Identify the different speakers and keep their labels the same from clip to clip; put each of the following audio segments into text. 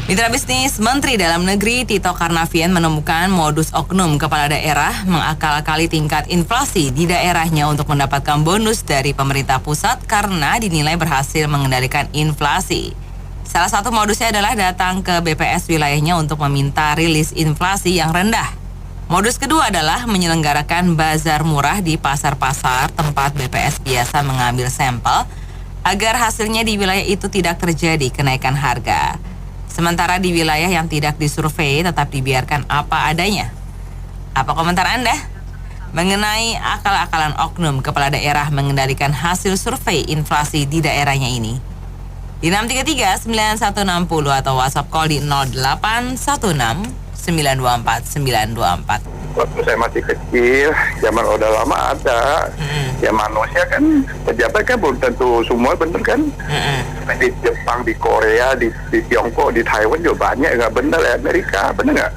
Speaker 1: Mitra bisnis Menteri Dalam Negeri Tito Karnavian menemukan modus oknum kepala daerah mengakal-akali tingkat inflasi di daerahnya untuk mendapatkan bonus dari pemerintah pusat karena dinilai berhasil mengendalikan inflasi. Salah satu modusnya adalah datang ke BPS wilayahnya untuk meminta rilis inflasi yang rendah. Modus kedua adalah menyelenggarakan bazar murah di pasar-pasar tempat BPS biasa mengambil sampel agar hasilnya di wilayah itu tidak terjadi kenaikan harga. Sementara di wilayah yang tidak disurvei tetap dibiarkan apa adanya. Apa komentar Anda mengenai akal-akalan oknum kepala daerah mengendalikan hasil survei inflasi di daerahnya ini? Di 633-9160 atau WhatsApp call di 0816-924-924.
Speaker 2: Waktu saya masih kecil, zaman udah lama ada. Ya manusia kan, pejabat kan belum tentu semua bener kan. Di Jepang, di Korea, di Tiongkok, di Taiwan juga banyak nggak bener ya. Amerika bener nggak?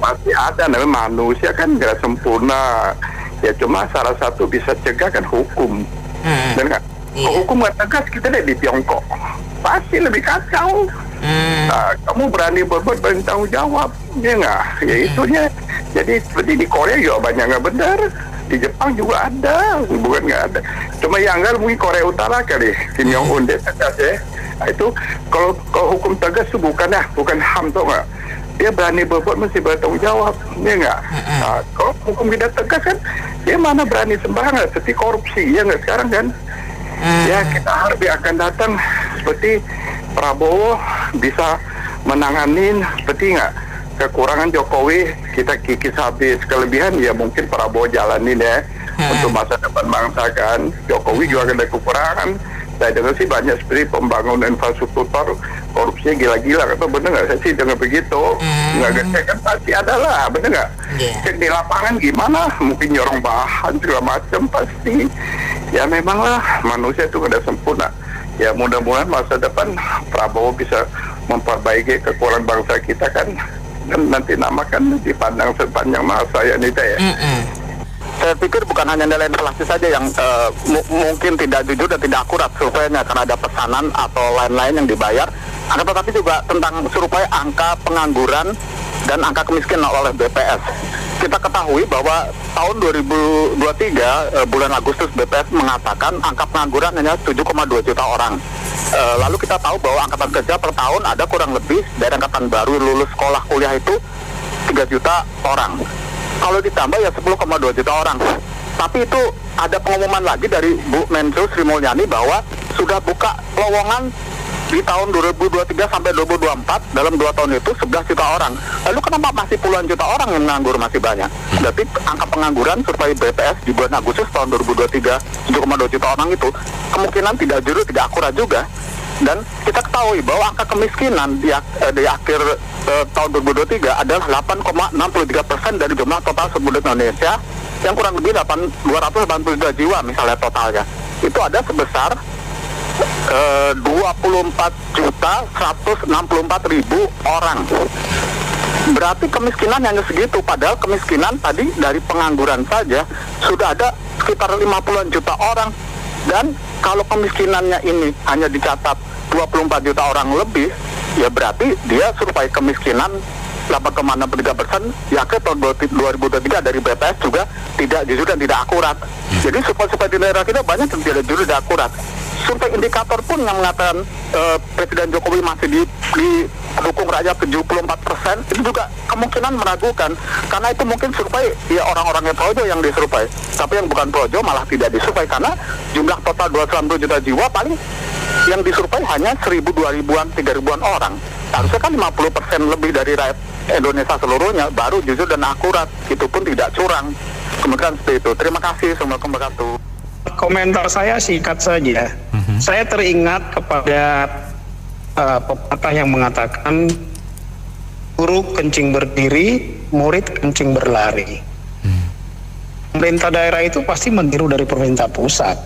Speaker 2: Pasti ada, namanya manusia kan nggak sempurna. Ya cuma salah satu bisa cegah kan hukum. Bener nggak? Kalau hukum nggak tegas, kita lihat di Tiongkok pasti lebih kacau. Nah, kamu berani berbuat bertanggung jawab, ya nggak? Ya itunya. Jadi seperti di Korea juga banyak nggak benar, di Jepang juga ada, bukan nggak ada. Cuma yang nggak mungkin Korea Utara kali, Kim Jong Un dia tegas ya. Nah, itu kalau hukum tegas itu bukan HAM tuh nggak. Dia berani berbuat mesti bertanggung jawab, ya nggak. Nah, kalau hukum tidak tegas kan, dia mana berani sembarangan seperti korupsi, ya nggak sekarang kan. Ya kita harap akan datang seperti Prabowo bisa menanganin seperti nggak. Kekurangan Jokowi kita kikis habis, kelebihan ya mungkin Prabowo jalanin ya untuk masa depan bangsa kan. Jokowi juga ada kekurangan. Saya dengar sih banyak seperti pembangunan infrastruktur korupsinya gila-gila, atau bener nggak? Saya sih dengar begitu. Nggak gede kan pasti ada lah, bener nggak? Cek di lapangan gimana? Mungkin nyorong bahan segala macam pasti. Ya memang lah manusia itu nggak ada sempurna. Ya mudah-mudahan masa depan Prabowo bisa memperbaiki kekurangan bangsa kita kan nanti nama kan dipandang sepanjang masa ya Nita ya.
Speaker 3: Saya pikir bukan hanya nilai inflasi saja yang mungkin tidak jujur dan tidak akurat surveinya karena ada pesanan atau lain-lain yang dibayar, akan tetapi juga tentang survei angka pengangguran dan angka kemiskinan oleh BPS. Kita ketahui bahwa tahun 2023 bulan Agustus BPS mengatakan angka pengangguran hanya 7,2 juta orang. Lalu kita tahu bahwa angkatan kerja per tahun ada kurang lebih dari angkatan baru lulus sekolah kuliah itu 3 juta orang. Kalau ditambah ya 10,2 juta orang. Tapi itu ada pengumuman lagi dari Bu Menlu Sri Mulyani bahwa sudah buka lowongan di tahun 2023 sampai 2024 dalam 2 tahun itu 11 juta orang. Lalu kenapa masih puluhan juta orang yang menganggur masih banyak? Berarti angka pengangguran survei BPS di bulan Agustus tahun 2023 7,2 juta orang itu kemungkinan tidak jujur, tidak akurat juga. Dan kita ketahui bahwa angka kemiskinan di akhir tahun 2023 adalah 8,63% dari jumlah total penduduk Indonesia yang kurang lebih 282 jiwa misalnya totalnya. Itu ada sebesar 24.164.000 orang. Berarti kemiskinan hanya segitu, padahal kemiskinan tadi dari pengangguran saja sudah ada sekitar 50-an juta orang. Dan kalau kemiskinannya ini hanya dicatat 24 juta orang lebih, ya berarti dia survei kemiskinan 8,63% ya ke tahun 2023 dari BPS juga tidak jujur dan tidak akurat. Jadi survei di daerah kita banyak yang tidak jujur dan akurat. Survei indikator pun yang mengatakan Presiden Jokowi masih didukung rakyat 74%, itu juga kemungkinan meragukan karena itu mungkin survei ya orang-orangnya Projo yang disurvei, tapi yang bukan Projo malah tidak disurvei karena jumlah total 260 juta jiwa paling yang disurvei hanya 1.000, 2.000-an, 3.000-an orang. Harusnya kan 50% lebih dari rakyat Indonesia seluruhnya baru jujur dan akurat, itu pun tidak curang. Kemungkinan seperti itu. Terima kasih. Assalamualaikum warahmatullahi wabarakatuh.
Speaker 4: Komentar saya singkat saja. Saya teringat kepada pepatah yang mengatakan guru kencing berdiri, murid kencing berlari. Pemerintah daerah itu pasti meniru dari pemerintah pusat.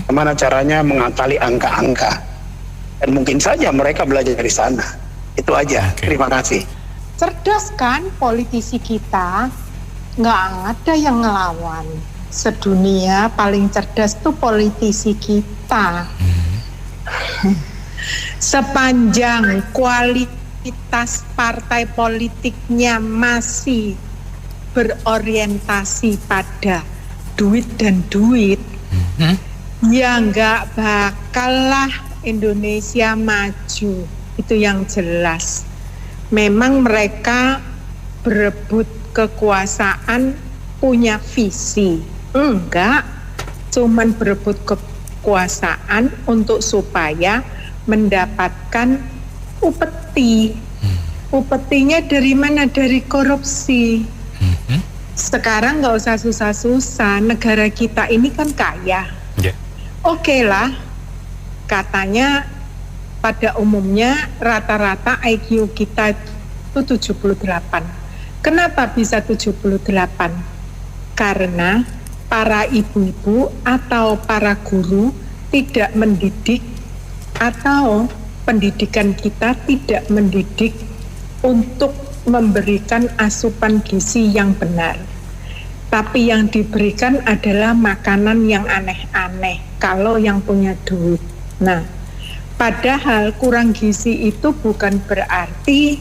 Speaker 4: Bagaimana caranya mengakali angka-angka. Dan mungkin saja mereka belajar dari sana. Itu aja. Terima kasih.
Speaker 5: Cerdas kan politisi kita, nggak ada yang ngelawan. Sedunia paling cerdas tuh politisi kita. Sepanjang mayoritas partai politiknya masih berorientasi pada duit dan duit, ya nggak bakal lah Indonesia maju. Itu yang jelas. Memang mereka berebut kekuasaan, punya visi. Enggak, cuman berebut kekuasaan untuk supaya mendapatkan upeti. Upetinya dari mana? Dari korupsi. Sekarang nggak usah susah-susah, negara kita ini kan kaya. Oke lah, katanya pada umumnya rata-rata IQ kita itu 78. Kenapa bisa 78? Karena para ibu-ibu atau para guru tidak mendidik, atau pendidikan kita tidak mendidik untuk memberikan asupan gizi yang benar. Tapi yang diberikan adalah makanan yang aneh-aneh kalau yang punya duit. Nah, padahal kurang gizi itu bukan berarti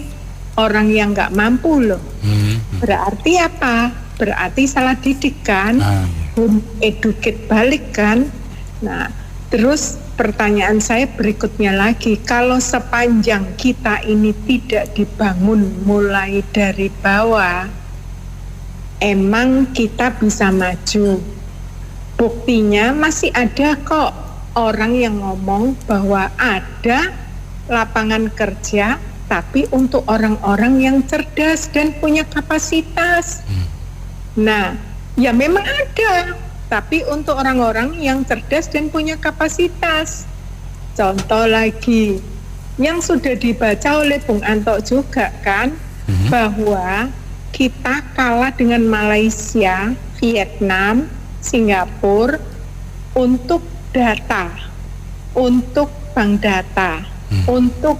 Speaker 5: orang yang nggak mampu loh. Berarti apa? Berarti salah didik kan? Home educate balik kan? Nah, terus pertanyaan saya berikutnya lagi, kalau sepanjang kita ini tidak dibangun mulai dari bawah, emang kita bisa maju? Buktinya masih ada kok orang yang ngomong bahwa ada lapangan kerja tapi untuk orang-orang yang cerdas dan punya kapasitas. Nah, ya memang ada, tapi untuk orang-orang yang cerdas dan punya kapasitas. Contoh lagi, yang sudah dibaca oleh Bung Anto juga kan, bahwa kita kalah dengan Malaysia, Vietnam, Singapura untuk data, untuk bank data, untuk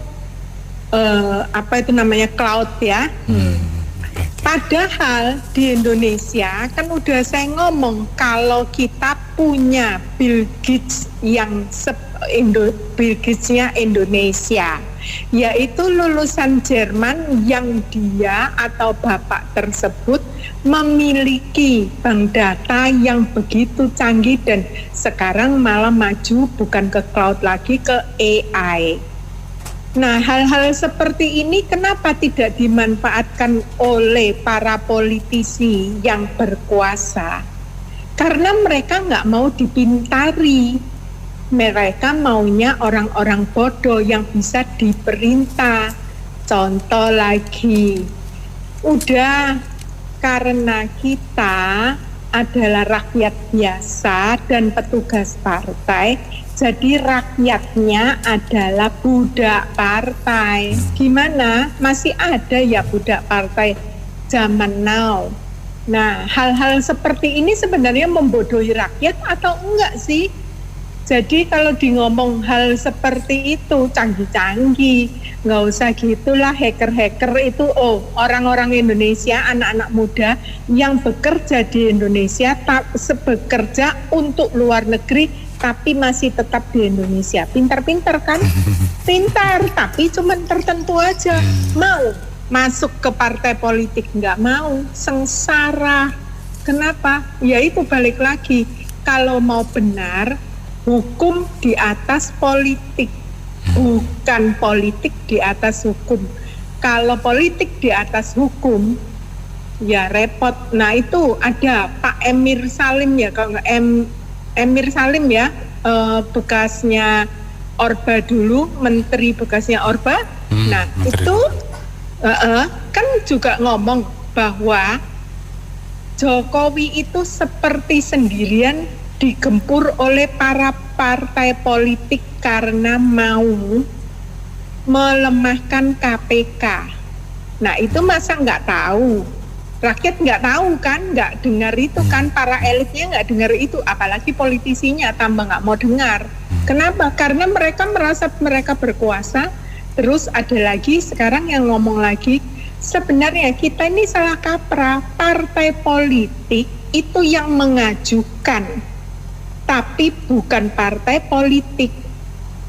Speaker 5: cloud ya. Padahal di Indonesia kan udah saya ngomong, kalau kita punya Bill Gates yang Bill Gates-nya Indonesia, yaitu lulusan Jerman yang dia atau bapak tersebut memiliki bank data yang begitu canggih dan sekarang malah maju bukan ke cloud lagi, ke AI. Nah, hal-hal seperti ini kenapa tidak dimanfaatkan oleh para politisi yang berkuasa? Karena mereka nggak mau dipintari. Mereka maunya orang-orang bodoh yang bisa diperintah. Contoh lagi, udah karena kita adalah rakyat biasa dan petugas partai, jadi rakyatnya adalah budak partai. Gimana? Masih ada ya budak partai zaman now. Nah, hal-hal seperti ini sebenarnya membodohi rakyat atau enggak sih? Jadi kalau di ngomong hal seperti itu canggih-canggih, nggak usah gitulah hacker-hacker itu. Oh, orang-orang Indonesia, anak-anak muda yang bekerja di Indonesia, bekerja untuk luar negeri, tapi masih tetap di Indonesia. Pintar-pintar kan? Pintar, tapi cuma tertentu aja. Mau masuk ke partai politik, nggak mau, sengsara. Kenapa? Ya itu balik lagi, kalau mau benar, hukum di atas politik, bukan politik di atas hukum. Kalau politik di atas hukum, ya repot. Nah itu ada Pak Emir Salim ya, kalau nggak Emir Salim ya, bekasnya Orba dulu, menteri bekasnya Orba. Nah menteri. Itu kan juga ngomong bahwa Jokowi itu seperti sendirian digempur oleh para partai politik karena mau melemahkan KPK. Nah itu masa nggak tahu? Rakyat nggak tahu kan, nggak dengar itu kan, para elitnya nggak dengar itu, apalagi politisinya tambah nggak mau dengar. Kenapa? Karena mereka merasa mereka berkuasa. Terus ada lagi sekarang yang ngomong lagi, sebenarnya kita ini salah kaprah. Partai politik itu yang mengajukan, tapi bukan partai politik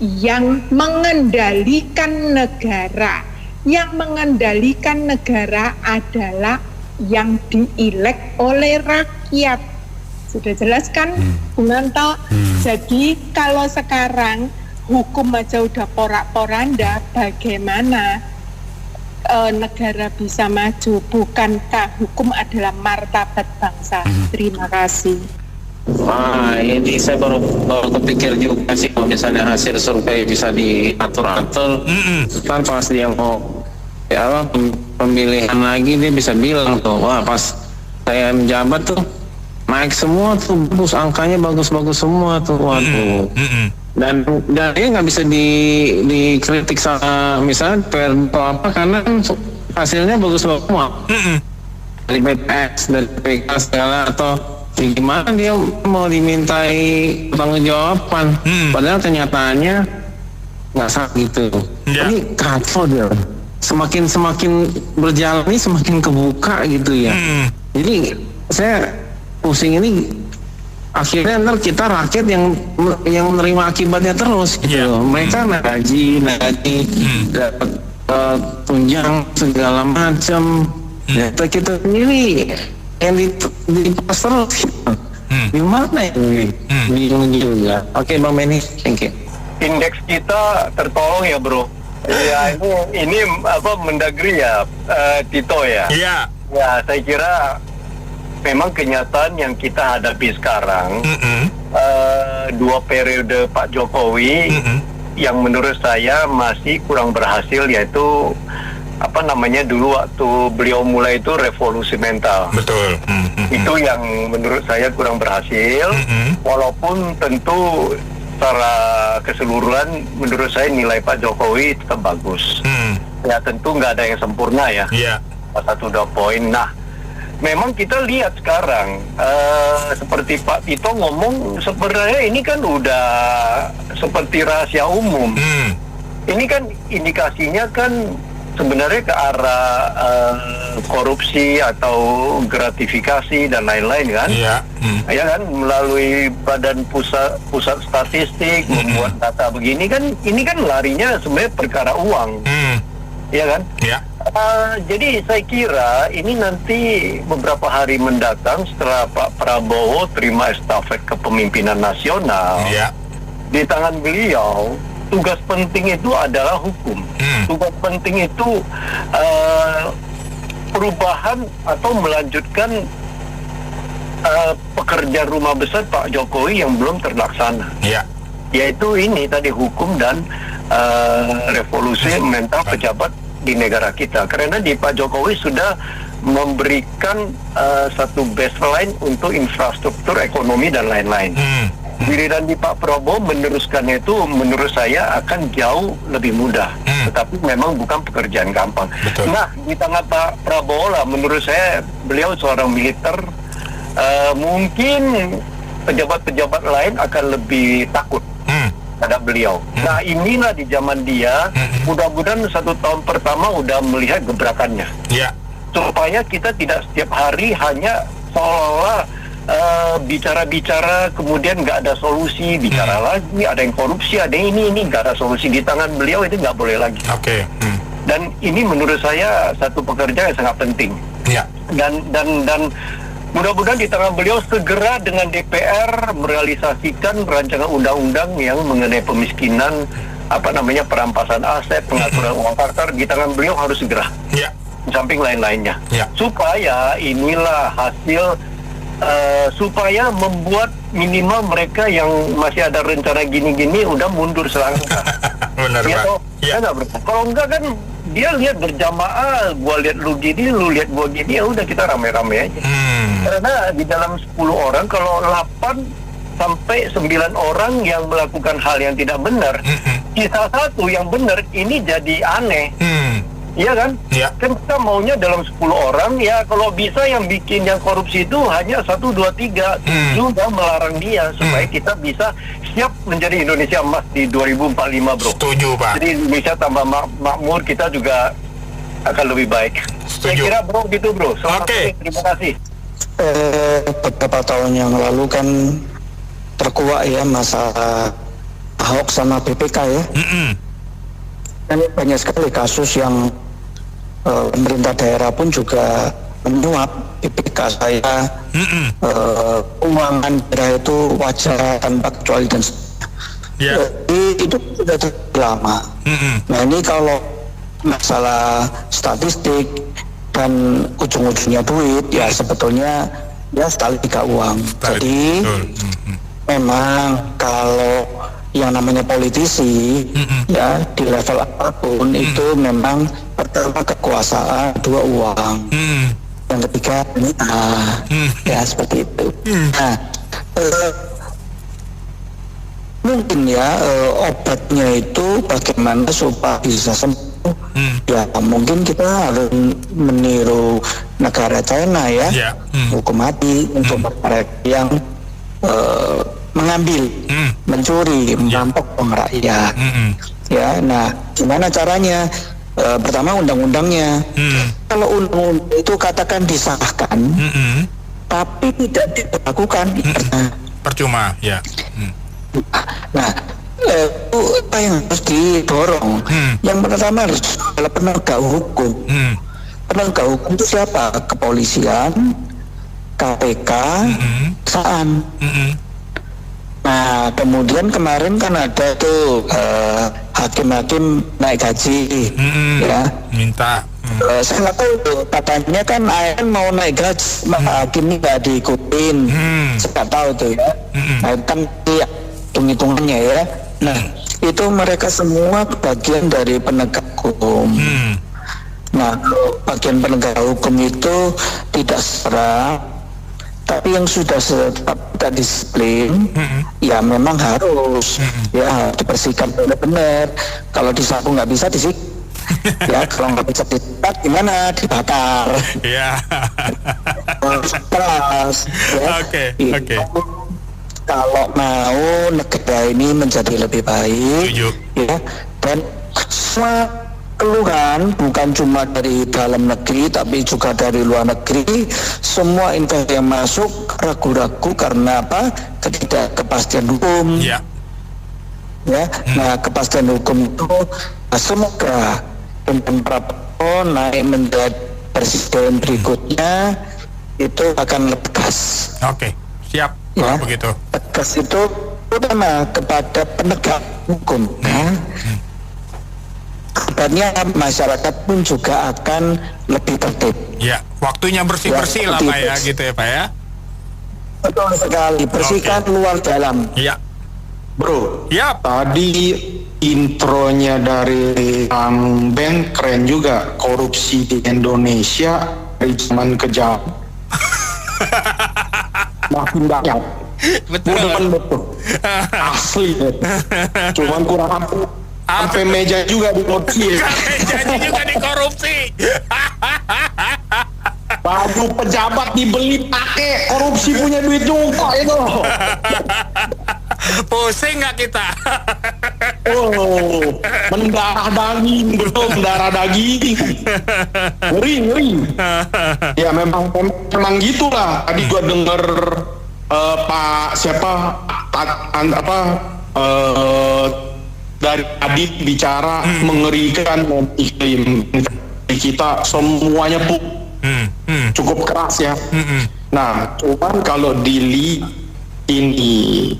Speaker 5: yang mengendalikan negara. Yang mengendalikan negara adalah yang dielek oleh rakyat. Sudah jelas kan, Bung Anto? Jadi kalau sekarang hukum aja udah porak-poranda, bagaimana negara bisa maju? Bukankah hukum adalah martabat bangsa? Terima kasih.
Speaker 6: Ini saya baru kepikir juga sih, kalau misalnya hasil survei bisa diatur-atur, kan pas dia mau pemilihan lagi dia bisa bilang tuh, wah pas saya menjabat tuh naik semua tuh, bagus, angkanya bagus-bagus semua tuh, waduh. Dan dia nggak bisa dikritik sama misalnya per atau apa, karena hasilnya bagus-bagus semua. Dari BPS, dari PK segala, atau gimana dia mau dimintai tanggung jawaban, padahal kenyataannya nggak salah gitu. Ini kacau dia. Semakin berjalan ini semakin kebuka gitu ya. Jadi saya pusing ini, akhirnya ntar kita rakyat yang menerima akibatnya terus gitu. Mereka gaji dapat tunjang segala macam. Kita sendiri yang dipas terus. Gimana ini? Bingung juga. Oke, Bang Benny, thank you.
Speaker 7: Indeks kita tertolong ya, bro. Ya, ini Mendagri ya, Tito ya. Iya. Ya, saya kira memang kenyataan yang kita hadapi sekarang, 2 periode Pak Jokowi yang menurut saya masih kurang berhasil, yaitu dulu waktu beliau mulai itu revolusi mental. Betul. Itu yang menurut saya kurang berhasil, walaupun tentu secara keseluruhan menurut saya nilai Pak Jokowi tetap bagus. Ya tentu nggak ada yang sempurna ya. Satu dua poin. Nah, memang kita lihat sekarang seperti Pak Tito ngomong, sebenarnya ini kan udah seperti rahasia umum. Ini kan indikasinya kan sebenarnya ke arah korupsi atau gratifikasi dan lain-lain kan? Ya kan, melalui Badan Pusat Statistik membuat data begini kan, ini kan larinya sebenarnya perkara uang, ya kan? Jadi saya kira ini nanti beberapa hari mendatang setelah Pak Prabowo terima estafet kepemimpinan nasional, di tangan beliau tugas penting itu adalah hukum. Tugas penting itu perubahan atau melanjutkan pekerjaan rumah besar Pak Jokowi yang belum terlaksana. Yaitu ini tadi, hukum dan revolusi mental pejabat di negara kita. Karena di Pak Jokowi sudah memberikan satu baseline untuk infrastruktur ekonomi dan lain-lain. Giliran di Pak Prabowo meneruskannya itu menurut saya akan jauh lebih mudah, tetapi memang bukan pekerjaan gampang. Nah, di tangan Pak Prabowo lah, menurut saya beliau seorang militer, mungkin pejabat-pejabat lain akan lebih takut pada beliau. Nah, inilah di zaman dia, mudah-mudahan 1 tahun pertama udah melihat gebrakannya, supaya kita tidak setiap hari hanya seolah-olah bicara-bicara kemudian nggak ada solusi, bicara lagi, ada yang korupsi, ada yang ini nggak ada solusi. Di tangan beliau itu nggak boleh lagi. Dan ini menurut saya satu pekerjaan yang sangat penting. Dan mudah-mudahan di tangan beliau segera dengan DPR merealisasikan rancangan undang-undang yang mengenai pemiskinan, perampasan aset, pengaturan uang kartal, di tangan beliau harus segera. Di samping lain-lainnya. Supaya inilah hasil, supaya membuat minimal mereka yang masih ada rencana gini-gini udah mundur selangkah. Benar, Pak. Kalau enggak kan dia lihat berjamaah, gua lihat lu gini, lu lihat gua gini, ya udah kita rame-rame aja. Karena di dalam 10 orang kalau 8 sampai 9 orang yang melakukan hal yang tidak benar, sisa 1 yang benar, ini jadi aneh. Iya kan? Kan kita maunya dalam 10 orang, ya kalau bisa yang bikin yang korupsi itu hanya 1, 2, 3 juga melarang dia, supaya kita bisa siap menjadi Indonesia emas di 2045, bro. Setuju, Pak. Jadi Indonesia tambah makmur, kita juga akan lebih baik. Setuju. Saya kira bro gitu, bro. Oke. Terima kasih.
Speaker 4: Beberapa tahun yang lalu kan terkuak ya masa Ahok sama BPK ya. Kan banyak sekali kasus yang pemerintah daerah pun juga menyuap BPK saya. Keuangan daerah itu wajar tanpa kecuali dan jadi itu sudah terlalu lama. Nah ini kalau masalah statistik dan ujung-ujungnya duit, ya sebetulnya ya sekali tiga uang. Jadi memang kalau yang namanya politisi ya di level apapun itu memang pertama kekuasaan, dua uang, yang ketiga ya seperti itu. Nah mungkin ya obatnya itu bagaimana supaya bisa sembuh. Ya mungkin kita harus meniru negara China ya, hukum mati untuk mereka yang mengambil, mencuri, merampok uang rakyat. Ya, nah gimana caranya? Pertama undang-undangnya. Kalau undang-undang itu katakan disahkan, tapi tidak diberlakukan,
Speaker 8: percuma ya.
Speaker 4: Nah, itu apa yang harus didorong? Yang pertama harus adalah penegak hukum. Penegak hukum itu siapa? Kepolisian, KPK, kejaksaan. Nah, kemudian kemarin kan ada tuh hakim-hakim naik gaji, ya.
Speaker 8: Minta.
Speaker 4: Saya nggak tahu tuh, katanya kan ASN mau naik gaji, hakim ini nggak diikutin. Saya nggak tahu tuh ya. Nah, kan ya, hitung-hitungannya ya. Nah, itu mereka semua bagian dari penegak hukum. Nah, bagian penegak hukum itu tidak serang, tapi yang sudah tidak disiplin, ya memang harus ya dibersihkan benar-benar. Kalau disapu nggak bisa disik, ya kalau nggak bisa disikat gimana? Dibakar.
Speaker 8: Ya.
Speaker 4: Keras.
Speaker 8: Oke.
Speaker 4: Kalau mau negara ini menjadi lebih baik, ya, dan semua keluhan bukan cuma dari dalam negeri tapi juga dari luar negeri, semua investor yang masuk ragu-ragu karena apa? Ketidakpastian hukum. Ya, nah kepastian hukum itu semoga Pemprov Prabowo naik menjadi presiden berikutnya itu akan tegas.
Speaker 8: Oke, siap.
Speaker 4: Ya,
Speaker 8: begitu.
Speaker 4: Tegas itu terutama kepada penegak hukum. Kabarnya masyarakat pun juga akan lebih tertib.
Speaker 8: Ya, waktunya bersih-bersih lah Pak ya, gitu ya Pak ya.
Speaker 4: Betul sekali, bersihkan luar dalam.
Speaker 8: Iya.
Speaker 4: Bro,
Speaker 9: tadi intronya dari Ben keren juga. Korupsi di Indonesia dari zaman ke zaman makin banyak. Betul. Asli. Cuman kurang ampun. Sampai meja juga dikorupsi.
Speaker 8: Mejanya juga dikorupsi.
Speaker 9: Baju pejabat dibeli pakai, korupsi punya duit juga itu.
Speaker 8: Pusing nggak kita?
Speaker 9: Oh, mendarah daging, bro, mendarah daging. Ngeri. Ya memang gitulah. Tadi gua denger Pak siapa dari tadi bicara mengerikan iklim kita semuanya cukup keras ya. Nah, cuman kalau dilihat ini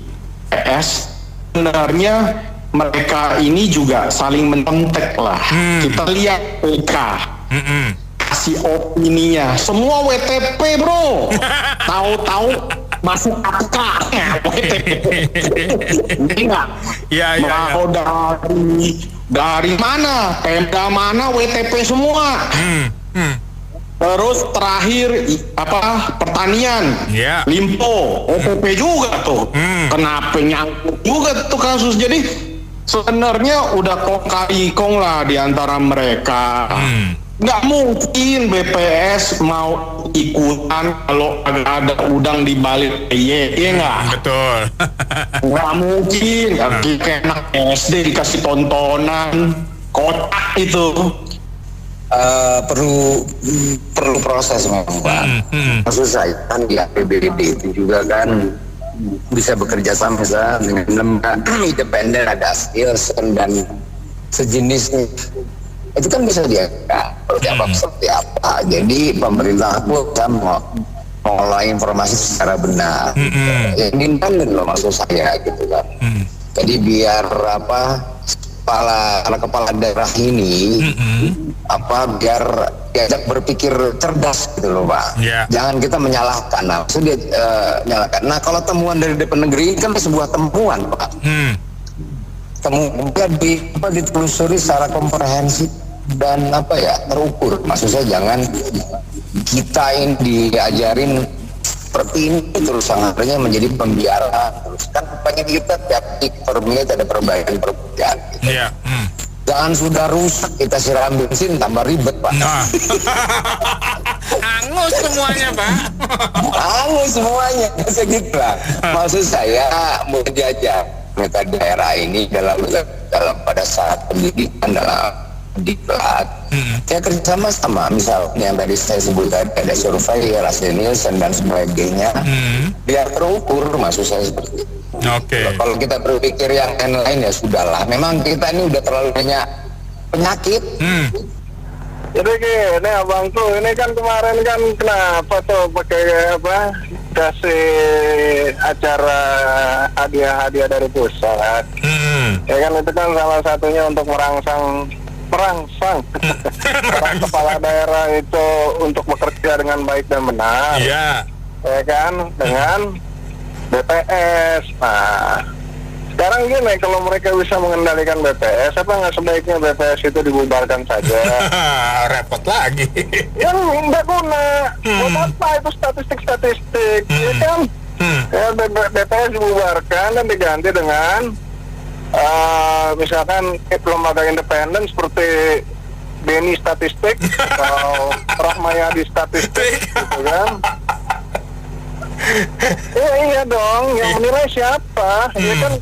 Speaker 9: PS sebenarnya mereka ini juga saling menentek lah. Kita lihat PK kasih opininya semua WTP bro. Tahu-tahu masuk APK WTP. Enggak. Mau dari mana? Pemda mana WTP semua. Terus terakhir pertanian, Limpo, OPP juga tuh. Kenapa nyangkut juga tuh kasus? Jadi sebenarnya udah kong kali kong lah di antara mereka. Nggak mungkin BPS mau ikutan kalau ada udang di balik nggak?
Speaker 8: Betul.
Speaker 9: Nggak mungkin. Kayak anak SD dikasih tontonan kotak itu.
Speaker 10: Perlu proses memang Pak. Maksud saya kan di APBD itu juga kan bisa bekerja sama dengan lembaga independen, ada Nielsen dan sejenisnya. itu kan bisa seperti apa. Jadi pemerintah bisa mengolah informasi secara benar. Yang independen loh maksud saya gitu kan. Jadi biar kepala daerah ini biar diajak berpikir cerdas gitu loh Pak. Jangan kita menyalahkan. Maksudnya menyalahkan. Nah kalau temuan dari DPR Negeri ini kan sebuah temuan Pak. Kemudian ditelusuri secara komprehensif dan terukur. Maksud saya jangan kita ini diajarin seperti ini terus sangatnya menjadi pembiaran. Terus kan pengen kita tiap per menit ada perbaikan. Jangan sudah rusak kita siram bensin tambah ribet Pak.
Speaker 8: Angus semuanya Pak.
Speaker 10: Angus semuanya segitu lah. Maksud saya mau diajak pemerintah daerah ini dalam pada saat pendidikan dalam diklat ya kerjasama misalnya yang tadi saya sebut tadi ada survei hasil Nielsen dan sebagainya biar terukur maksud saya seperti itu. Kalau kita berpikir yang lain ya sudahlah, memang kita ini udah terlalu banyak penyakit.
Speaker 3: Jadi ini abang tuh ini kan kemarin kan kenapa tuh pakai kasih acara hadiah dari pusat. Ya kan itu kan salah satunya untuk merangsang orang kepala daerah itu untuk bekerja dengan baik dan benar. Ya kan dengan BPS. Nah sekarang gini, kalau mereka bisa mengendalikan BPS, apa nggak sebaiknya BPS itu dibubarkan saja?
Speaker 8: Repot lagi.
Speaker 3: Ya nggak guna. Buat apa itu statistik? Ya kan? Ya, BPS dibubarkan dan diganti dengan misalkan lembaga independen seperti Beni Statistik atau Rahmayadi Statistik, gitu kan? Iya dong, yang menilai siapa? Ya kan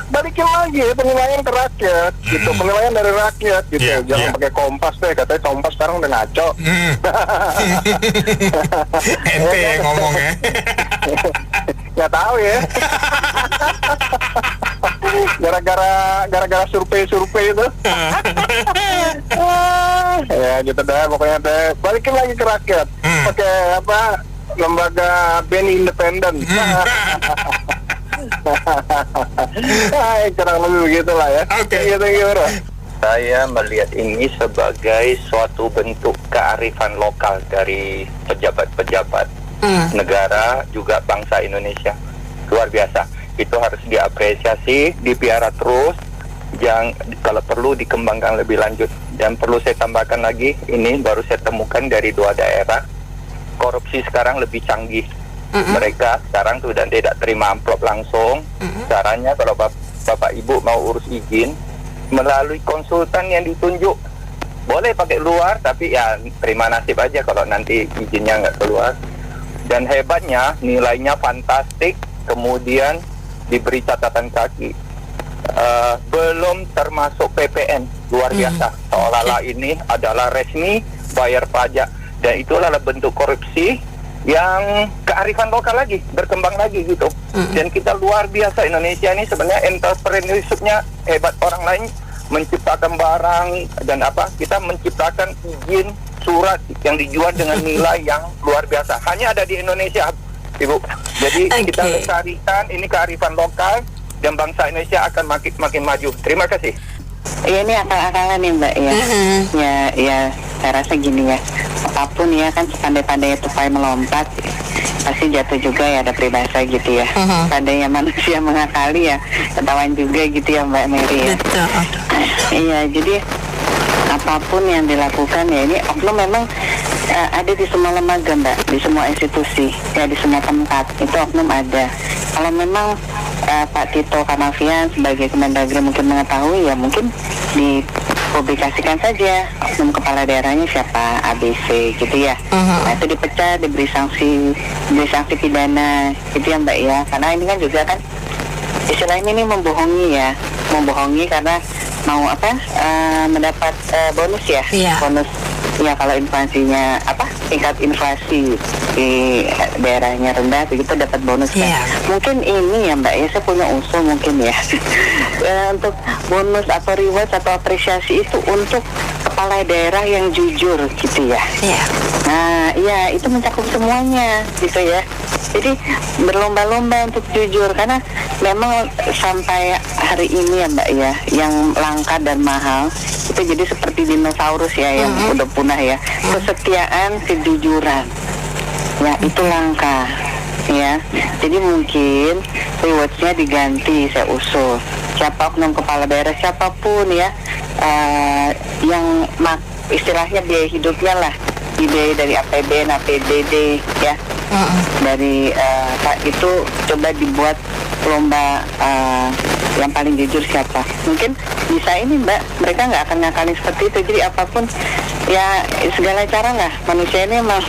Speaker 3: balikin lagi penilaian ke rakyat, gitu. Penilaian dari rakyat, gitu. Jangan pakai Kompas deh, katanya Kompas sekarang udah ngaco.
Speaker 8: Ente yang ngomong ya.
Speaker 3: Nggak tahu ya. Gara-gara survei itu. Ya gitu deh, pokoknya deh. Balikin lagi ke rakyat. Pakai lembaga Beni Independen. Kurang lebih begitulah ya. Gitu.
Speaker 11: Saya melihat ini sebagai suatu bentuk kearifan lokal dari pejabat-pejabat negara juga bangsa Indonesia. Luar biasa. Itu harus diapresiasi, dipiara terus. Kalau perlu dikembangkan lebih lanjut. Dan perlu saya tambahkan lagi, ini baru saya temukan dari 2 daerah. Korupsi sekarang lebih canggih. Mereka sekarang sudah tidak terima amplop langsung. Caranya kalau bapak ibu mau urus izin melalui konsultan yang ditunjuk. Boleh pakai luar, tapi ya terima nasib aja kalau nanti izinnya nggak keluar. Dan hebatnya nilainya fantastik, kemudian diberi catatan kaki. Belum termasuk PPN, luar biasa. Seolah-olah ini adalah resmi bayar pajak. Dan itulah bentuk korupsi yang kearifan lokal lagi, berkembang lagi gitu. Dan kita luar biasa, Indonesia ini sebenarnya entrepreneurship-nya hebat. Orang lain menciptakan barang dan kita menciptakan izin surat yang dijual dengan nilai yang luar biasa. Hanya ada di Indonesia, Ibu. Jadi kita lestarikan ini kearifan lokal dan bangsa Indonesia akan makin maju. Terima kasih.
Speaker 12: Iya, ini akal-akalan nih Mbak ya. Ya saya rasa gini ya, apapun ya kan sepandai-pandai tupai melompat pasti jatuh juga ya, ada peribahasa gitu ya. Pandainya manusia mengakali ya ketahuan juga gitu ya Mbak Mary ya. Iya, jadi apapun yang dilakukan ya, ini oknum memang ada di semua lembaga Mbak, di semua institusi ya, di semua tempat itu oknum ada. Kalau memang Pak Tito Karnavian sebagai Kemendagri mungkin mengetahui ya, mungkin dipublikasikan saja oknum kepala daerahnya siapa, ABC gitu ya. Nah itu dipecat, diberi sanksi pidana gitu ya Mbak ya. Karena ini kan juga kan istilahnya ini membohongi karena mau mendapat bonus ya. Bonus ya, kalau inflasinya tingkat inflasi di daerahnya rendah begitu dapat bonus kan. Mungkin ini ya Mbak ya, saya punya usul mungkin ya untuk bonus atau reward atau apresiasi itu untuk kepala daerah yang jujur gitu ya. Nah, iya itu mencakup semuanya gitu ya. Jadi berlomba-lomba untuk jujur karena memang sampai hari ini ya Mbak ya, yang langka dan mahal itu jadi seperti dinosaurus ya yang udah punah ya. Kesetiaan, kejujuran. Ya, itu langka. Ya, jadi mungkin rewardnya diganti, saya usul. Siapa oknum kepala daerah siapapun ya, yang istilahnya biaya hidupnya lah, biaya dari APBN, APBD ya, dari itu coba dibuat lomba yang paling jujur siapa. Mungkin bisa ini Mbak, mereka nggak akan ngakalin seperti itu. Jadi apapun ya segala cara lah manusia ini emang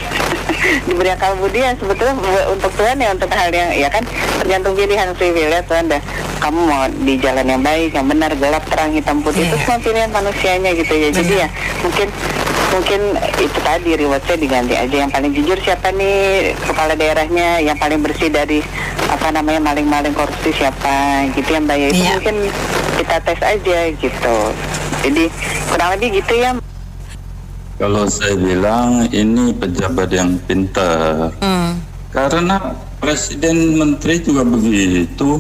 Speaker 12: diberi akal budi ya sebetulnya untuk Tuhan ya, untuk hal yang ya kan tergantung pilihan free will ya Tuhan dah. Kamu mau di jalan yang baik, yang benar, gelap, terang, hitam, putih itu semua pilihan manusianya gitu ya. Jadi ya mungkin itu tadi rewardnya diganti aja. Yang paling jujur siapa nih kepala daerahnya, yang paling bersih dari maling-maling korupsi siapa gitu ya Mbak ya. Itu mungkin kita tes aja gitu. Jadi kurang lebih gitu ya.
Speaker 13: Kalau saya bilang ini pejabat yang pintar, karena presiden menteri juga begitu,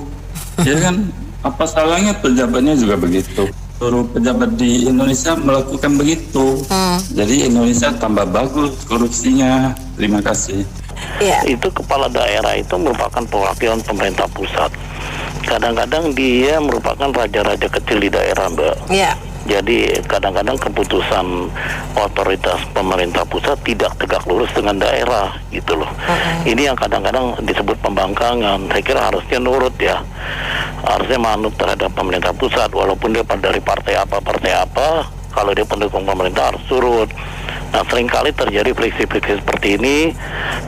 Speaker 13: ya kan? Apa salahnya pejabatnya juga begitu? Seluruh pejabat di Indonesia melakukan begitu, jadi Indonesia tambah bagus korupsinya. Terima kasih.
Speaker 14: Itu kepala daerah itu merupakan perwakilan pemerintah pusat. Kadang-kadang dia merupakan raja-raja kecil di daerah, Mbak. Jadi kadang-kadang keputusan otoritas pemerintah pusat tidak tegak lurus dengan daerah gitu loh. Ini yang kadang-kadang disebut pembangkangan. Saya kira harusnya nurut ya. Harusnya manut terhadap pemerintah pusat walaupun dia dari partai apa. Kalau dia pendukung pemerintah harus surut. Nah seringkali terjadi friksi-friksi seperti ini.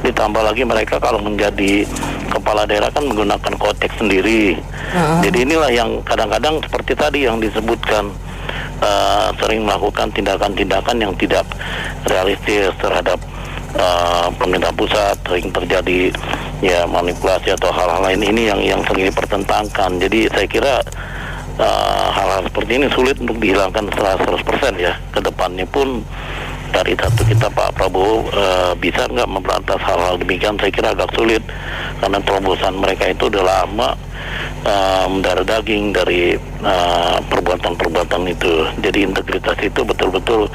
Speaker 14: Ditambah lagi mereka kalau menjadi kepala daerah kan menggunakan kotek sendiri. Jadi inilah yang kadang-kadang seperti tadi yang disebutkan, sering melakukan tindakan-tindakan yang tidak realistis terhadap pemerintah pusat, sering terjadi ya manipulasi atau hal-hal lain ini yang sering dipertentangkan. Jadi saya kira hal-hal seperti ini sulit untuk dihilangkan secara 100% ya. Kedepannya pun dari satu kita Pak Prabowo bisa nggak memberantas hal-hal demikian, saya kira agak sulit karena terobosan mereka itu udah lama mendarah daging dari perbuatan-perbuatan itu. Jadi integritas itu betul-betul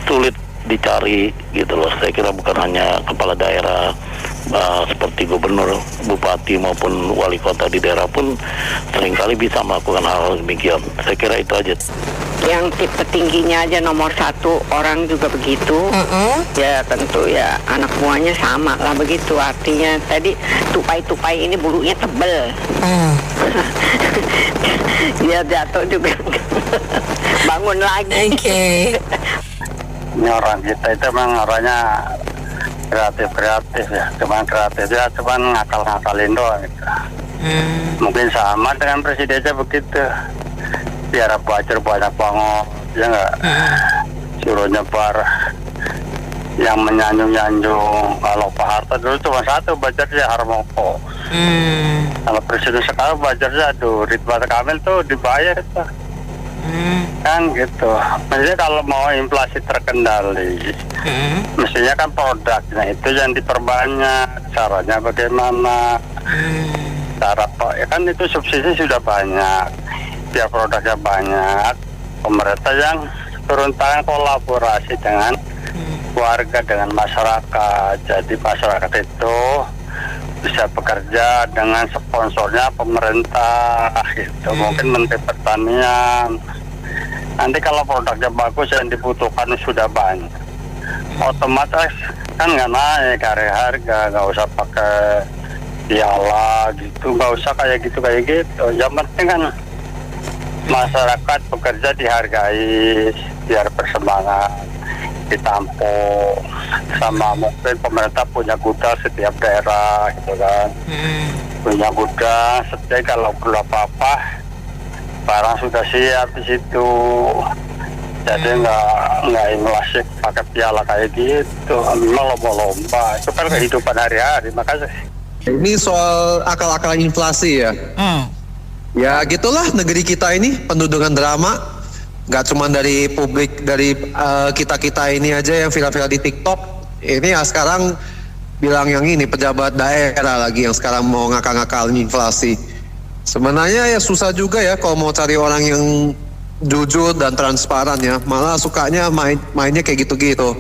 Speaker 14: sulit dicari gitu loh. Saya kira bukan hanya kepala daerah seperti gubernur, bupati maupun wali kota di daerah pun seringkali bisa melakukan hal demikian. Saya kira itu aja.
Speaker 15: Yang petingginya aja nomor 1 orang juga begitu, ya tentu ya anak buahnya sama lah begitu. Artinya tadi tupai-tupai ini bulunya tebel, dia jatuh juga bangun lagi.
Speaker 3: Ini orang kita itu memang orangnya kreatif ya, cuman ngakal-ngakalin doang gitu. Mungkin sama dengan presidennya begitu, biar belajar banyak banget ya nggak, suruh nyebar yang menyanjung-nyanjung. Kalau Pak Harto dulu cuma satu belajarnya Harmoko, kalau presiden sekarang belajarnya Ridwan Kamil tuh dibayar tuh. Kan gitu. Maksudnya kalau mau inflasi terkendali, mestinya kan produknya itu yang diperbanyak. Caranya bagaimana? Cara ya kan itu subsidi sudah banyak, biar produknya banyak. Pemerintah yang turun tangan kolaborasi dengan warga, dengan masyarakat. Jadi masyarakat itu bisa bekerja dengan sponsornya pemerintah gitu. Mungkin Menteri Pertanian. Nanti kalau produknya bagus yang dibutuhkan sudah banyak, otomatis kan nggak naik harga, nggak usah pakai piala gitu, nggak usah kayak gitu. Yang penting kan masyarakat bekerja dihargai, biar bersemangat, ditampung. Sama mungkin pemerintah punya gudang setiap daerah gitu kan, punya gudang setiap kalau perlu apa-apa barang sudah siap di situ. Jadi nggak inflasi pakai piala kayak gitu, memang lomba-lomba itu kan kehidupan hari-hari. Makasih.
Speaker 16: Ini soal akal-akalan inflasi ya. Ya gitulah negeri kita ini penuh dengan drama. nggak cuma dari publik, dari kita ini aja yang viral-viral di TikTok. Ini ya sekarang bilang yang ini pejabat daerah lagi yang sekarang mau ngakal-ngakalin inflasi. Sebenarnya ya susah juga ya kalau mau cari orang yang jujur dan transparan ya, malah sukanya mainnya kayak gitu-gitu.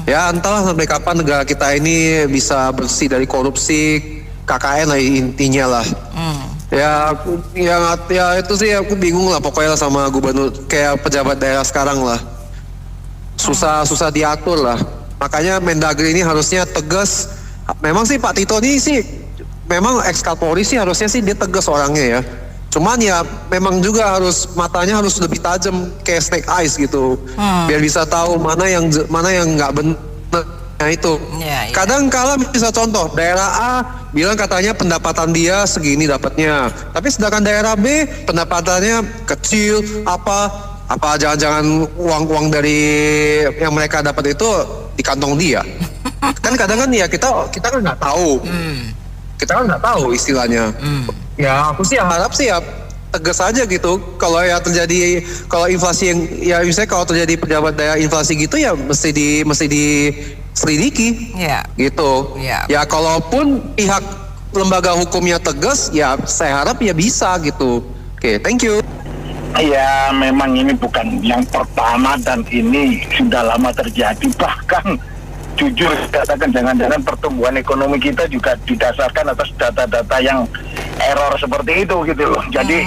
Speaker 16: Ya entahlah sampai kapan negara kita ini bisa bersih dari korupsi, KKN lah intinya lah. Ya itu sih aku bingung lah pokoknya lah sama gubernur kayak pejabat daerah sekarang lah. Susah diatur lah. Makanya Mendagri ini harusnya tegas. Memang sih Pak Tito ini sih memang ex Kapolri sih harusnya sih dia tegas orangnya ya. Cuman ya memang juga matanya harus lebih tajam kayak snake eyes gitu. Biar bisa tahu mana yang nggak benar. Nah itu. Kadang kala bisa contoh daerah A bilang katanya pendapatan dia segini dapatnya, tapi sedangkan daerah B pendapatannya kecil, apa jangan-jangan uang dari yang mereka dapat itu di kantong dia. Kan kadang kan ya kita kan nggak tahu. Kita kan nggak tahu istilahnya. Ya aku sih harap sih ya tegas aja gitu. Kalau ya terjadi inflasi yang ya misalnya kalau terjadi pejabat daerah inflasi gitu ya mesti diselidiki. Gitu. Ya kalaupun pihak lembaga hukumnya tegas ya saya harap ya bisa gitu. Oke, thank you.
Speaker 17: Ya memang ini bukan yang pertama dan ini sudah lama terjadi, bahkan jujur katakan jangan-jangan pertumbuhan ekonomi kita juga didasarkan atas data-data yang error seperti itu gitu loh. Jadi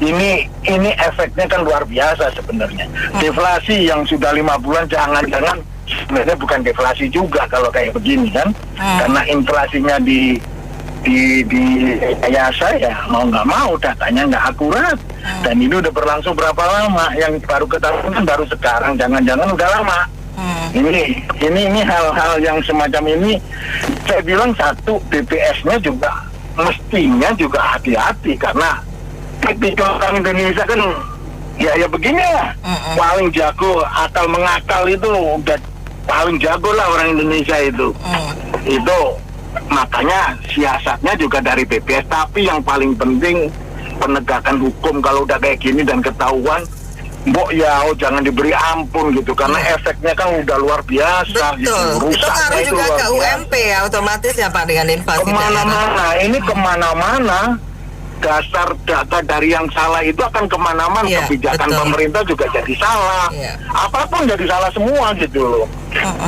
Speaker 17: ini efeknya kan luar biasa sebenarnya. Deflasi yang sudah 5 bulan jangan-jangan sebenarnya bukan deflasi juga kalau kayak begini kan, karena inflasinya di rekayasa ya mau nggak mau datanya nggak akurat, dan ini udah berlangsung berapa lama, yang baru ketahuan kan baru sekarang, jangan-jangan udah lama. Ini hal-hal yang semacam ini saya bilang satu, BPS-nya juga mestinya juga hati-hati, karena tipikal orang Indonesia kan ya begini lah, paling jago akal mengakal itu udah paling jago lah orang Indonesia itu. Itu makanya siasatnya juga dari BPS, tapi yang paling penting penegakan hukum. Kalau udah kayak gini dan ketahuan, jangan diberi ampun gitu, karena efeknya kan udah luar biasa.
Speaker 1: Betul.
Speaker 17: Gitu.
Speaker 1: Itu ngaruh juga ke UMP ya otomatis ya Pak dengan inflasi.
Speaker 17: Kemana-mana, ini kemana-mana. Dasar data dari yang salah itu akan kemana-mana. Kebijakan pemerintah juga jadi salah. Apapun jadi salah semua gitu loh.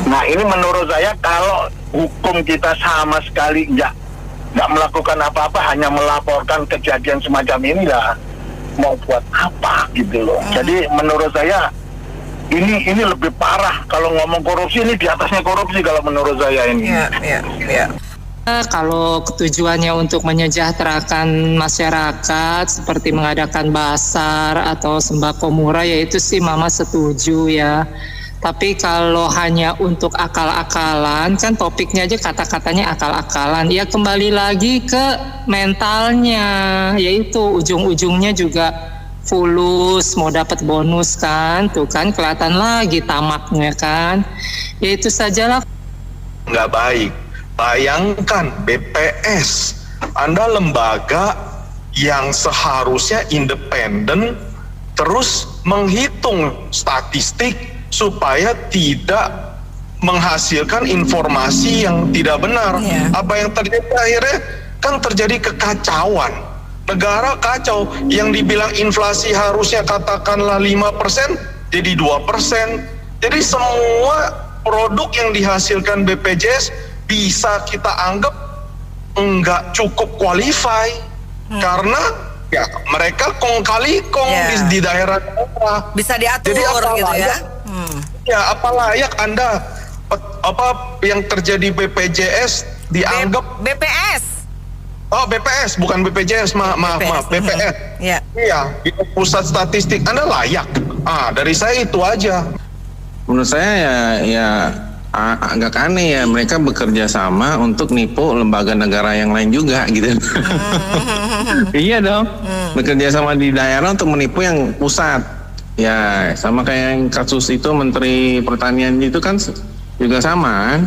Speaker 17: Nah ini menurut saya kalau hukum kita sama sekali nggak melakukan apa-apa, hanya melaporkan kejadian semacam ini lah, mau buat apa gitu loh. Jadi menurut saya ini lebih parah. Kalau ngomong korupsi, ini di atasnya korupsi kalau menurut saya ini.
Speaker 18: Kalau tujuannya untuk menyejahterakan masyarakat seperti mengadakan basar atau sembako murah, ya itu sih Mama setuju ya. Tapi kalau hanya untuk akal-akalan, kan topiknya aja kata-katanya akal-akalan, ya kembali lagi ke mentalnya, yaitu ujung-ujungnya juga fulus, mau dapat bonus kan, tuh kan kelihatan lagi tamaknya kan, ya itu sajalah.
Speaker 9: Nggak baik. Bayangkan BPS, Anda lembaga yang seharusnya independen terus menghitung statistik supaya tidak menghasilkan informasi yang tidak benar. Apa yang terjadi akhirnya kan terjadi kekacauan. Negara kacau, yang dibilang inflasi harusnya katakanlah 5% jadi 2%. Jadi semua produk yang dihasilkan BPJS bisa kita anggap enggak cukup qualify karena ya mereka kong kali kong di daerah
Speaker 1: bisa diatur.
Speaker 9: Jadi
Speaker 1: gitu ya.
Speaker 9: Ya apa layak Anda apa yang terjadi BPJS dianggap
Speaker 1: BPS.
Speaker 9: Oh BPS bukan BPJS, maaf BPS. Iya, itu pusat statistik. Anda layak. Dari saya itu aja.
Speaker 6: Menurut saya ya agak aneh ya, mereka bekerja sama untuk nipu lembaga negara yang lain juga gitu. Iya dong, bekerja sama di daerah untuk menipu yang pusat. Ya sama kayak yang kasus itu Menteri Pertanian itu kan juga sama kan.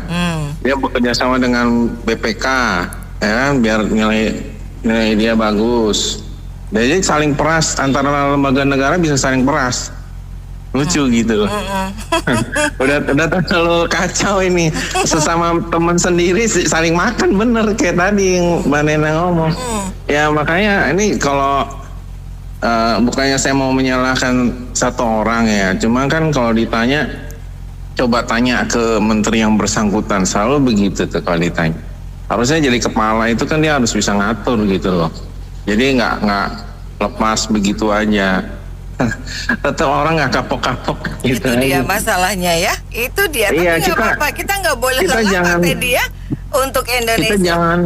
Speaker 6: Dia bekerja sama dengan BPK ya kan, biar nilai dia bagus. Jadi saling peras antara lembaga negara bisa saling peras. Lucu gitu loh. udah terlalu kacau ini. Sesama teman sendiri saling makan bener kayak tadi yang Mbak Nena ngomong. Ya makanya ini kalau bukannya saya mau menyalahkan satu orang ya, cuma kan kalau ditanya, coba tanya ke menteri yang bersangkutan, selalu begitu tuh kalau ditanya. Harusnya jadi kepala itu kan dia harus bisa ngatur gitu loh. Jadi nggak lepas begitu aja. Tetap orang nggak kapok-kapok gitu.
Speaker 19: Itu dia masalahnya ya. Itu dia.
Speaker 6: Iya,
Speaker 19: Tapi nggak apa-apa. Kita nggak boleh lengah dia untuk Indonesia.
Speaker 6: Kita jangan.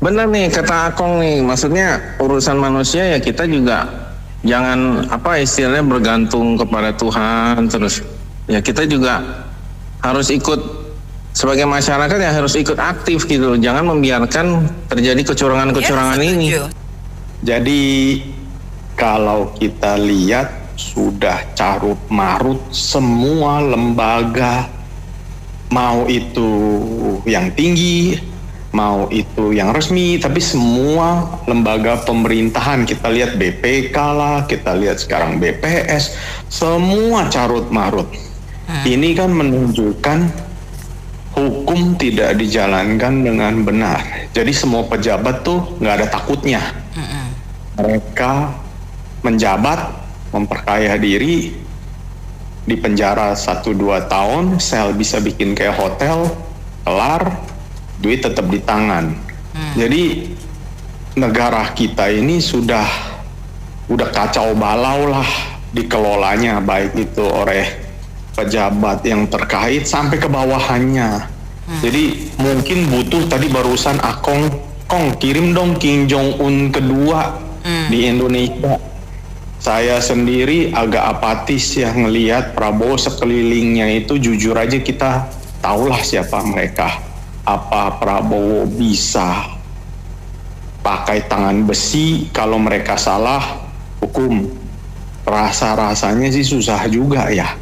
Speaker 6: Bener nih kata Akong nih. Maksudnya urusan manusia ya kita juga jangan istilahnya bergantung kepada Tuhan terus. Ya kita juga harus ikut sebagai masyarakat ya harus ikut aktif gitu. Jangan membiarkan terjadi kecurangan-kecurangan ini.
Speaker 9: Jadi kalau kita lihat sudah carut marut semua lembaga, mau itu yang tinggi, mau itu yang resmi, tapi semua lembaga pemerintahan, kita lihat BPK lah, kita lihat sekarang BPS, semua carut marut. Ini kan menunjukkan hukum tidak dijalankan dengan benar. Jadi semua pejabat tuh nggak ada takutnya. Mereka menjabat, memperkaya diri, di penjara 1-2 tahun, sel bisa bikin kayak hotel, kelar, duit tetap di tangan. Jadi negara kita ini sudah kacau balau lah dikelolanya, baik itu oleh pejabat yang terkait sampai ke bawahannya. Jadi mungkin butuh tadi barusan Akong, kirim dong Kim Jong Un kedua di Indonesia. Saya sendiri agak apatis ya ngelihat Prabowo sekelilingnya itu, jujur aja kita tahulah siapa mereka. Apa Prabowo bisa pakai tangan besi, kalau mereka salah hukum? Rasa-rasanya sih susah juga ya.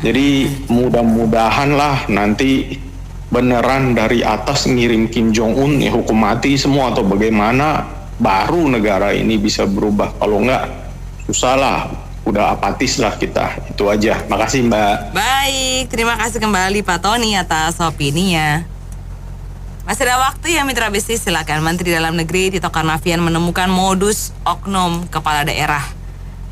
Speaker 9: Jadi mudah-mudahan lah nanti beneran dari atas ngirim Kim Jong Un ya hukum mati semua atau bagaimana, baru negara ini bisa berubah. Kalau enggak susah lah, udah apatis lah kita. Itu aja. Makasih Mbak.
Speaker 1: Baik, terima kasih kembali Pak Tony atas opininya. Masih ada waktu ya mitra bisnis, silakan. Menteri Dalam Negeri Tito Karnavian menemukan modus oknum kepala daerah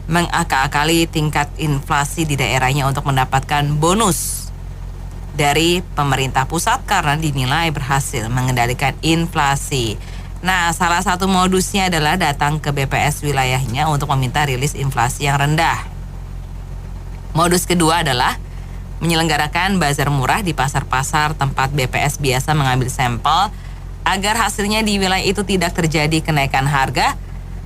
Speaker 1: mengakal-akali tingkat inflasi di daerahnya untuk mendapatkan bonus dari pemerintah pusat karena dinilai berhasil mengendalikan inflasi. Nah, salah satu modusnya adalah datang ke BPS wilayahnya untuk meminta rilis inflasi yang rendah. Modus kedua adalah menyelenggarakan bazar murah di pasar-pasar tempat BPS biasa mengambil sampel agar hasilnya di wilayah itu tidak terjadi kenaikan harga,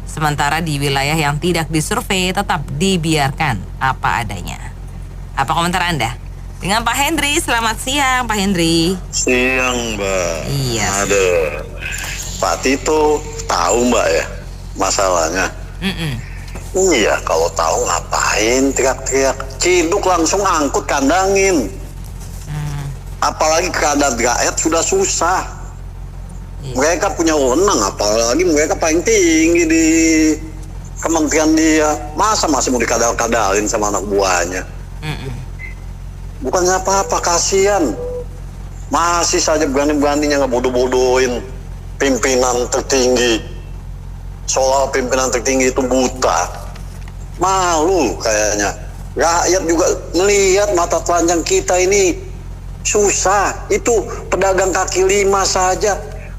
Speaker 1: sementara di wilayah yang tidak disurvei tetap dibiarkan apa adanya. Apa komentar Anda? Dengan Pak Hendri, selamat siang Pak Hendri.
Speaker 20: Siang Mbak.
Speaker 1: Iya.
Speaker 20: Aduh, Pak Tito tahu Mbak ya masalahnya. Iya, kalau tahu ngapain teriak-teriak, ciduk langsung angkut kandangin. Apalagi keadaan rakyat sudah susah. Mereka punya wewenang, apalagi mereka paling tinggi di kementerian dia. Masa masih mau dikadal-kadalin sama anak buahnya? Bukannya apa-apa, kasihan. Masih saja berani-beraninya ngebodoh-bodohin pimpinan tertinggi. Soal pimpinan tertinggi itu buta. Malu kayaknya. Rakyat juga melihat mata telanjang kita ini susah. Itu pedagang kaki lima saja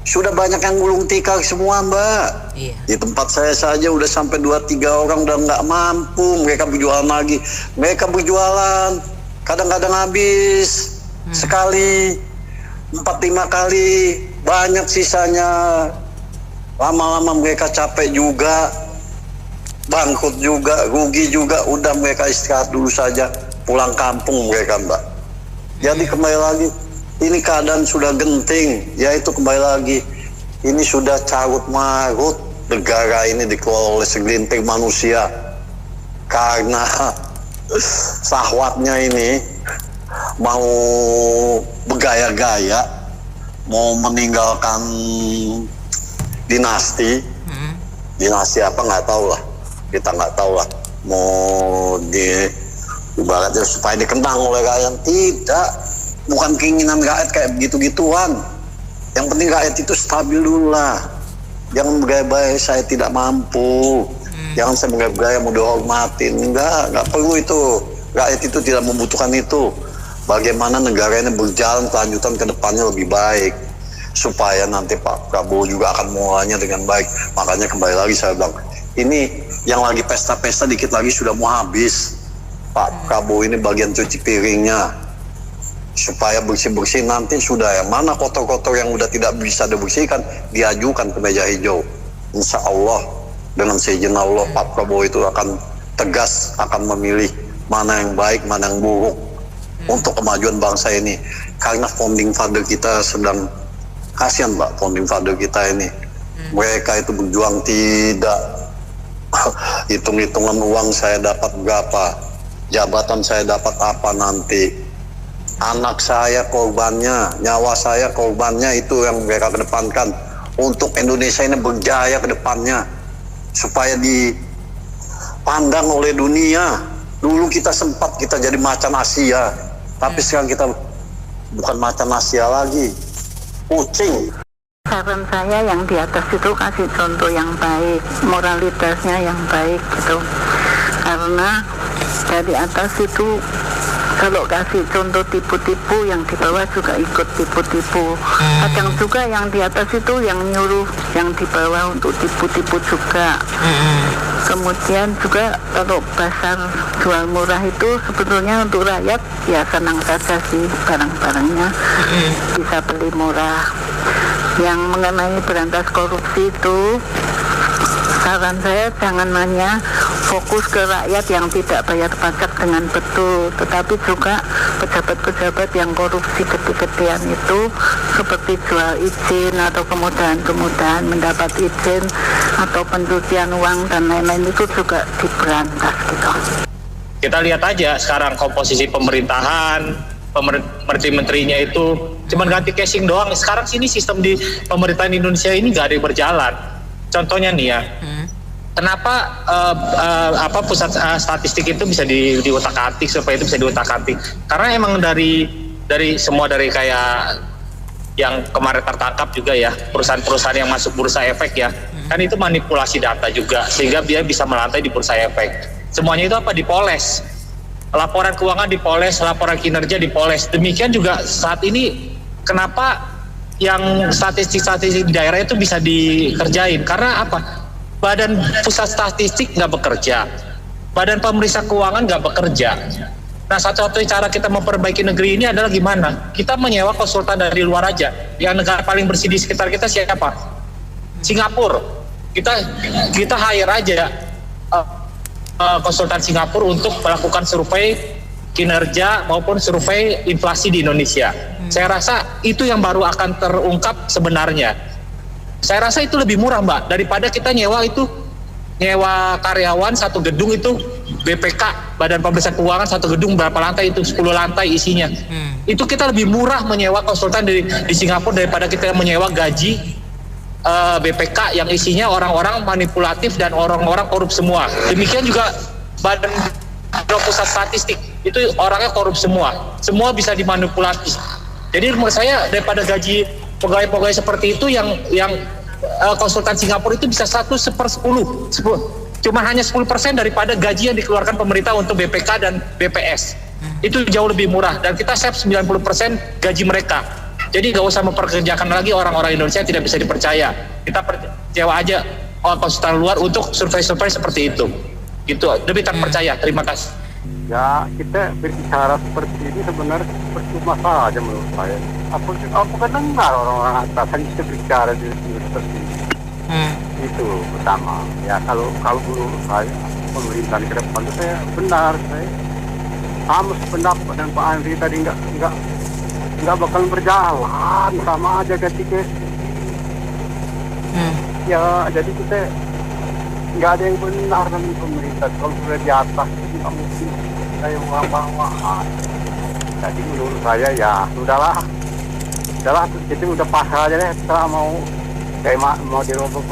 Speaker 20: sudah banyak yang gulung tikar semua Mbak. Iya. Di tempat saya saja udah sampai 2-3 orang udah nggak mampu. Mereka berjualan lagi. Mereka berjualan kadang-kadang habis sekali 4-5 kali, banyak sisanya. Lama-lama mereka capek juga, bangkrut juga, rugi juga. Udah mereka istirahat dulu saja, pulang kampung mereka Mbak. Jadi kembali lagi, ini keadaan sudah genting, yaitu kembali lagi, ini sudah carut marut. Negara ini dikelola oleh segelintir manusia karena sahwatnya ini mau bergaya-gaya, mau meninggalkan dinasti apa nggak tahu lah. kita nggak tahu lah mau di ibaratnya supaya dikenang oleh rakyat. Tidak, bukan keinginan rakyat kayak begitu-gituan. Yang penting rakyat itu stabil dulu lah. Jangan bergaya-gaya saya tidak mampu, jangan saya bergaya-gaya mau dihormatin. Enggak perlu itu. Rakyat itu tidak membutuhkan itu. Bagaimana negara ini berjalan kelanjutan ke depannya lebih baik, supaya nanti Pak Prabowo juga akan mulainya dengan baik. Makanya kembali lagi saya bilang, ini yang lagi pesta-pesta dikit lagi sudah mau habis. Pak Prabowo ini bagian cuci piringnya, supaya bersih-bersih nanti sudah ya. Mana kotor-kotor yang udah tidak bisa dibersihkan, diajukan ke meja hijau. Insya Allah dengan seizin Allah Pak Prabowo itu akan tegas, akan memilih mana yang baik, mana yang buruk untuk kemajuan bangsa ini. Karena founding father kita sedang, kasihan Pak founding father kita ini. Mereka itu berjuang tidak hitung-hitungan uang saya dapat berapa, jabatan saya dapat apa nanti. Anak saya korbannya, nyawa saya korbannya, itu yang mereka kedepankan untuk Indonesia ini berjaya ke depannya, supaya dipandang oleh dunia. Dulu kita sempat kita jadi macan Asia, tapi sekarang kita bukan macan Asia lagi, kucing.
Speaker 15: Saran saya yang di atas itu kasih contoh yang baik, moralitasnya yang baik gitu. Karena dari atas itu kalau kasih contoh tipu-tipu, yang di bawah juga ikut tipu-tipu. Kadang juga yang di atas itu yang nyuruh yang di bawah untuk tipu-tipu juga. Kemudian juga kalau pasar jual murah itu sebetulnya untuk rakyat ya senang saja sih, barang-barangnya bisa beli murah. Yang mengenai berantas korupsi itu, saran saya jangan hanya fokus ke rakyat yang tidak bayar pajak dengan betul, tetapi juga pejabat-pejabat yang korupsi gede-gedean itu, seperti jual izin atau kemudahan-kemudahan mendapat izin atau pencucian uang dan lain-lain, itu juga diberantas gitu.
Speaker 21: Kita lihat aja sekarang komposisi pemerintahan, menteri-menterinya itu cuman ganti casing doang. Sekarang sini sistem di pemerintahan Indonesia ini nggak ada yang berjalan. Contohnya nih ya, kenapa pusat statistik itu bisa diutak-atik, supaya itu bisa diutak-atik? Karena emang dari kayak yang kemarin tertangkap juga ya, perusahaan-perusahaan yang masuk bursa efek ya, kan itu manipulasi data juga, sehingga dia bisa melantai di bursa efek. Semuanya itu apa? Dipoles. Laporan keuangan dipoles, laporan kinerja dipoles. Demikian juga saat ini, kenapa yang statistik-statistik di daerah itu bisa dikerjain? Karena apa? Badan pusat statistik nggak bekerja, badan pemeriksa keuangan nggak bekerja. Nah, satu-satunya cara kita memperbaiki negeri ini adalah gimana? Kita menyewa konsultan dari luar aja. Yang negara paling bersih di sekitar kita siapa? Singapura. Kita hire aja konsultan Singapura untuk melakukan survei kinerja maupun survei inflasi di Indonesia. Saya rasa itu yang baru akan terungkap sebenarnya. Saya rasa itu lebih murah, Mbak, daripada kita nyewa karyawan satu gedung itu, BPK, Badan Pemeriksa Keuangan, satu gedung berapa lantai itu, 10 lantai isinya. Itu kita lebih murah menyewa konsultan di Singapura daripada kita menyewa gaji BPK yang isinya orang-orang manipulatif dan orang-orang korup semua. Demikian juga Badan Pusat Statistik, itu orangnya korup semua bisa dimanipulasi. Jadi menurut saya daripada gaji pegawai-pegawai seperti itu yang konsultan Singapura itu bisa 1/10, cuma hanya 10% daripada gaji yang dikeluarkan pemerintah untuk BPK dan BPS. Itu jauh lebih murah dan kita save 90% gaji mereka. Jadi nggak usah memperkerjakan lagi orang-orang Indonesia yang tidak bisa dipercaya. Kita sewa aja konsultan luar untuk survei-survei seperti itu. Gitu, lebih terpercaya. Terima kasih.
Speaker 22: Ya, kita berbicara seperti ini sebenarnya percuma saja menurut saya. Aku kan dengar orang-orang atasan bisa berbicara di seperti ini. Itu pertama. Ya, kalau dulu saya pemerintahan ke depan itu saya benar, saya sama sependapat dengan Pak Andri tadi, nggak bakal berjalan, sama aja ketika ya, jadi kita nggak ada yang benar dengan pemerintah. Kalau sudah di atas nggak mungkin kayak bawah-bawahan. Jadi menurut saya ya udahlah itu udah pasrah aja deh, setelah mau diroboh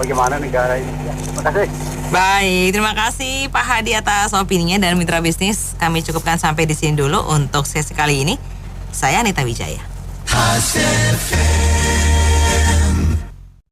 Speaker 22: bagaimana negara ini ya. Terima kasih.
Speaker 1: Baik, terima kasih Pak Hadi atas opininya dan mitra bisnis. Kami cukupkan sampai di sini dulu untuk sesi kali ini. Saya Anita Wijaya.